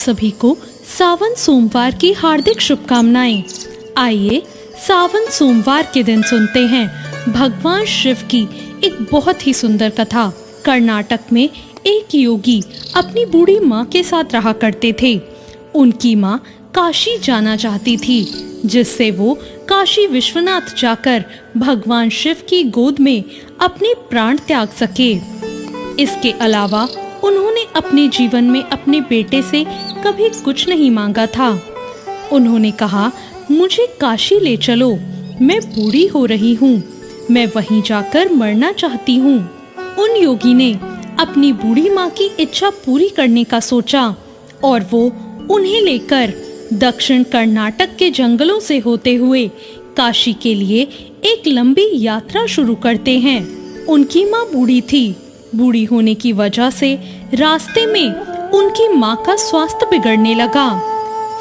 सभी को सावन सोमवार की हार्दिक शुभकामनाएं। आइए सावन सोमवार के दिन सुनते हैं भगवान शिव की एक बहुत ही सुंदर कथा। कर्नाटक में एक योगी अपनी बूढ़ी माँ के साथ रहा करते थे। उनकी माँ काशी जाना चाहती थी, जिससे वो काशी विश्वनाथ जाकर भगवान शिव की गोद में अपने प्राण त्याग सके। इसके अलावा उन्होंने अपने जीवन में अपने बेटे से कभी कुछ नहीं मांगा था। उन्होंने कहा, मुझे काशी ले चलो, मैं बूढ़ी हो रही हूँ, मैं वहीं जाकर मरना चाहती हूँ। उन योगी ने अपनी बूढ़ी माँ की इच्छा पूरी करने का सोचा और वो उन्हें लेकर दक्षिण कर्नाटक के जंगलों से होते हुए काशी के लिए एक लंबी यात्रा शुरू करते हैं। उनकी माँ बूढ़ी थी। बूढ़ी होने की वजह से रास्ते में उनकी माँ का स्वास्थ्य बिगड़ने लगा।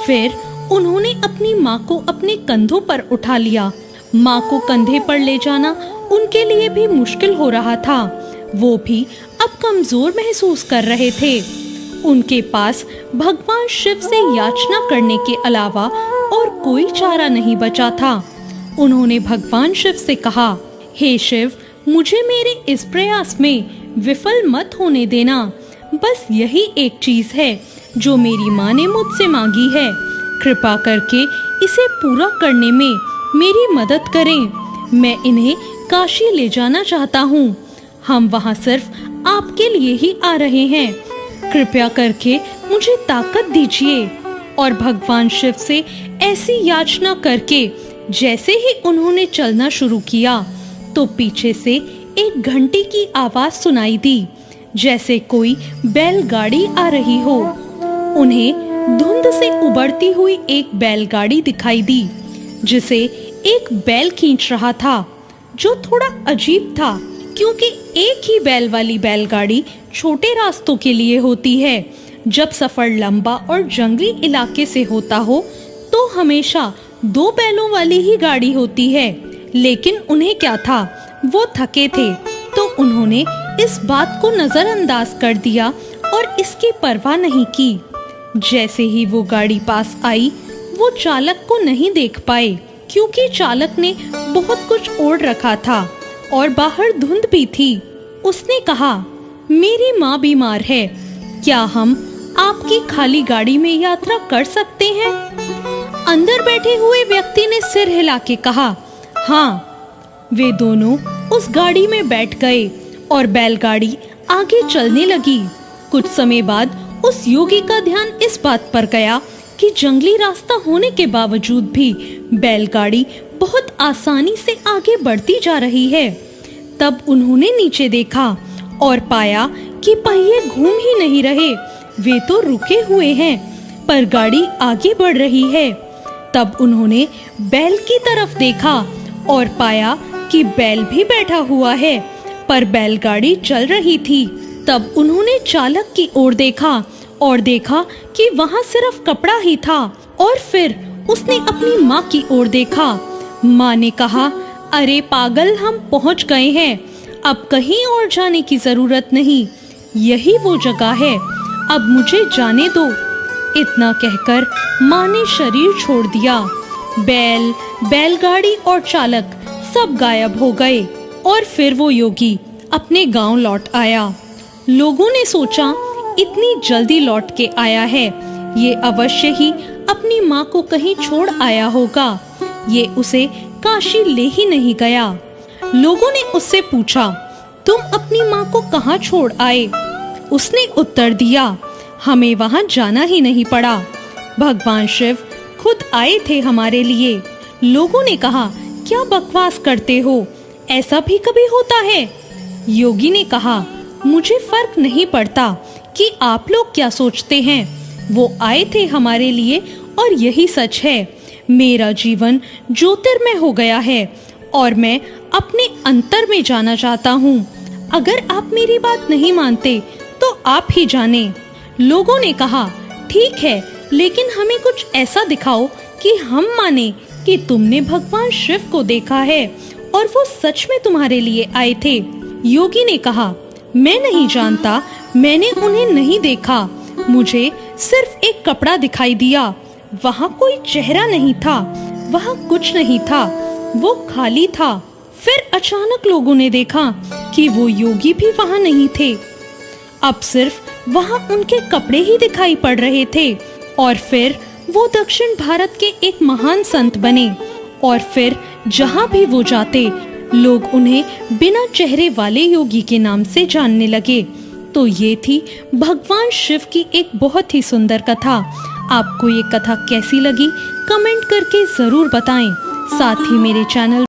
फिर उन्होंने अपनी माँ को अपने कंधों पर उठा लिया। माँ को कंधे पर ले जाना उनके लिए भी मुश्किल हो रहा था। वो भी अब कमजोर महसूस कर रहे थे। उनके पास भगवान शिव से याचना करने के अलावा और कोई चारा नहीं बचा था। उन्होंने भगवान शिव से कहा, हे शिव, मुझे मेरे इस प्रयास में विफल मत होने देना। बस यही एक चीज है जो मेरी माँ ने मुझसे मांगी है। कृपा करके इसे पूरा करने में मेरी मदद करें। मैं इन्हें काशी ले जाना चाहता हूँ। हम वहाँ सिर्फ आपके लिए ही आ रहे हैं। कृपया करके मुझे ताकत दीजिए। और भगवान शिव से ऐसी याचना करके जैसे ही उन्होंने चलना शुरू किया तो पीछे से एक घंटी की आवाज सुनाई दी, जैसे कोई बैलगाड़ी आ रही हो। उन्हें धुंध से उबरती हुई एक बैलगाड़ी दिखाई दी, जिसे एक बैल खींच रहा था, जो थोड़ा अजीब था क्योंकि एक ही बैल वाली बैलगाड़ी छोटे रास्तों के लिए होती है। जब सफर लंबा और जंगली इलाके से होता हो तो हमेशा दो बैलों वाली ही गाड़ी होती है। लेकिन उन्हें क्या था, वो थके थे, तो उन्होंने इस बात को नजरअंदाज कर दिया और इसकी परवाह नहीं की। जैसे ही वो गाड़ी पास आई, वो चालक को नहीं देख पाए क्योंकि चालक ने बहुत कुछ ओढ़ रखा था और बाहर धुंध भी थी। उसने कहा, मेरी माँ बीमार है, क्या हम आपकी खाली गाड़ी में यात्रा कर सकते हैं? अंदर बैठे हुए व्यक्ति ने सिर हिला के कहा, हाँ। वे दोनों उस गाड़ी में बैठ गए और बैलगाड़ी आगे चलने लगी। कुछ समय बाद उस योगी का ध्यान इस बात पर गया कि जंगली रास्ता होने के बावजूद भी बैलगाड़ी बहुत आसानी से आगे बढ़ती जा रही है। तब उन्होंने नीचे देखा और पाया कि पहिए घूम ही नहीं रहे, वे तो रुके हुए हैं, पर गाड़ी आगे बढ़ रही है। तब उन्होंने बैल की तरफ देखा और पाया कि बैल भी बैठा हुआ है, पर बैलगाड़ी चल रही थी। तब उन्होंने चालक की ओर देखा और देखा कि वहाँ सिर्फ कपड़ा ही था। और फिर उसने अपनी माँ की ओर देखा। माँ ने कहा, अरे पागल, हम पहुँच गए हैं, अब कहीं और जाने की जरूरत नहीं, यही वो जगह है, अब मुझे जाने दो। इतना कहकर माँ ने शरीर छोड़ दिया। बैल, बैलगाड़ी और चालक सब गायब हो गए और फिर वो योगी अपने गांव लौट आया। लोगों ने सोचा, इतनी जल्दी लौट के आया है, ये अवश्य ही अपनी माँ को कहीं छोड़ आया होगा, ये उसे काशी ले ही नहीं गया। लोगों ने उससे पूछा, तुम अपनी माँ को कहाँ छोड़ आए? उसने उत्तर दिया, हमें वहाँ जाना ही नहीं पड़ा, भगवान शिव खुद आए थे हमारे लिए। लोगों ने कहा, क्या बकवास करते हो, ऐसा भी कभी होता है? योगी ने कहा, मुझे फर्क नहीं पड़ता कि आप लोग क्या सोचते हैं, वो आए थे हमारे लिए और यही सच है। मेरा जीवन ज्योतिर्मय हो गया है और मैं अपने अंतर में जाना चाहता हूँ। अगर आप मेरी बात नहीं मानते तो आप ही जाने। लोगों ने कहा, ठीक है, लेकिन हमें कुछ ऐसा दिखाओ कि हम माने कि तुमने भगवान शिव को देखा है और वो सच में तुम्हारे लिए आए थे। योगी ने कहा, मैं नहीं जानता, मैंने उन्हें नहीं देखा, मुझे सिर्फ एक कपड़ा दिखाई दिया। वहाँ कोई चेहरा नहीं था, वहाँ कुछ नहीं था, वो खाली था। फिर अचानक लोगों ने देखा कि वो योगी भी वहाँ नहीं थे। अब सिर्फ वहाँ उनके कपड़े ही दिखाई पड़ रहे थे। और फिर वो दक्षिण भारत के एक महान संत बने और फिर जहाँ भी वो जाते लोग उन्हें बिना चेहरे वाले योगी के नाम से जानने लगे। तो ये थी भगवान शिव की एक बहुत ही सुंदर कथा। आपको ये कथा कैसी लगी कमेंट करके जरूर बताएं। साथ ही मेरे चैनल